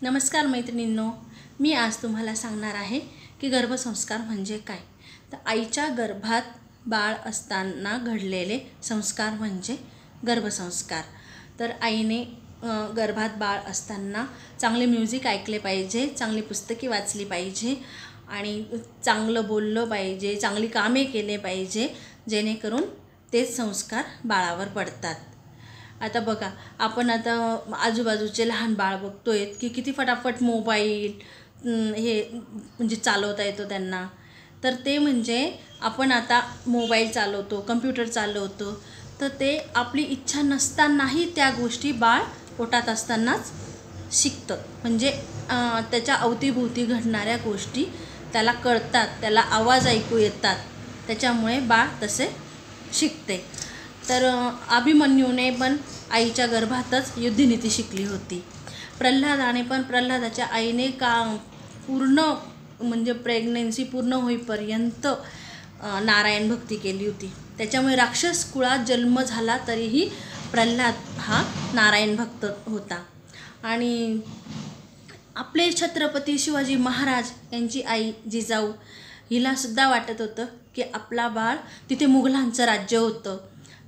नमस्कार मैत्रिणींनो, मी आज तुम्हाला सांगणार आहे की गर्भसंस्कार म्हणजे काय। तर आईच्या गर्भात बाळ असताना घडलेले संस्कार म्हणजे गर्भसंस्कार। तर आईने गर्भात बाळ असताना चांगले म्युझिक ऐकले पाहिजे, चांगली पुस्तके वाचली पाहिजे आणि चांगलं बोललं पाहिजे, चांगली कामे केले पाहिजे, जेणेकरून ते संस्कार बाळावर पडतात। आता बघा, आपण आता आजूबाजूचे लहान बाळ बघतोय की किती फटाफट मोबाईल हे म्हणजे चालवता येतो त्यांना। तर ते म्हणजे आपण आता मोबाईल चालवतो, कम्प्युटर चालवतो, तर ते आपली इच्छा नसतानाही त्या गोष्टी बाळ पोटात असतानाच शिकतं। म्हणजे त्याच्या अवतीभोवती घडणाऱ्या गोष्टी त्याला कळतात, त्याला आवाज ऐकू येतात, त्याच्यामुळे बाळ तसे शिकते। तर अभिमन्यूने पण आईच्या गर्भातच युद्धनीती शिकली होती। प्रल्हादाने पण प्रल्हादाच्या आईने पूर्ण म्हणजे प्रेग्नन्सी पूर्ण होईपर्यंत नारायण भक्ती केली होती। त्याच्यामुळे राक्षस कुळात जन्म झाला तरीही प्रल्हाद हा नारायण भक्त होता। आणि आपले छत्रपती शिवाजी महाराज यांची आई जिजाऊ, हिला सुद्धा वाटत होतं की आपला बाळ, तिथे मुघलांचं राज्य होतं,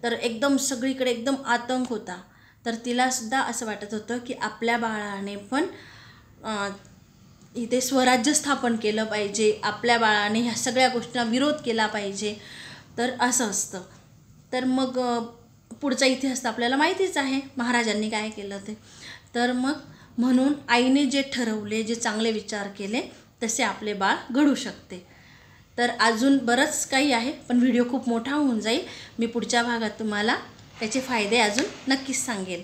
तर एकदम सगळीकडे एकदम आतंक होता। तर तिला सुद्धा असं वाटत होतं की आपल्या बाळाने पण इथे स्वराज्य स्थापन केलं पाहिजे, आपल्या बाळाने ह्या सगळ्या गोष्टींना विरोध केला पाहिजे। तर असं असतं। तर मग पुढचा इतिहास आपल्याला माहितीच आहे, महाराजांनी काय केलं ते। तर मग म्हणून आईने जे ठरवले, जे चांगले विचार केले, तसे आपले बाळ घडू शकते। तर अजून बरंच काही आहे, पण व्हिडिओ खूप मोठा होऊन जाईल। मी पुढच्या भागात तुम्हाला त्याचे फायदे अजून नक्कीच सांगेल।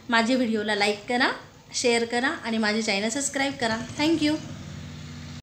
माझे व्हिडिओला लाईक करा, शेअर करा आणि माझे चॅनल सबस्क्राईब करा। थँक्यू।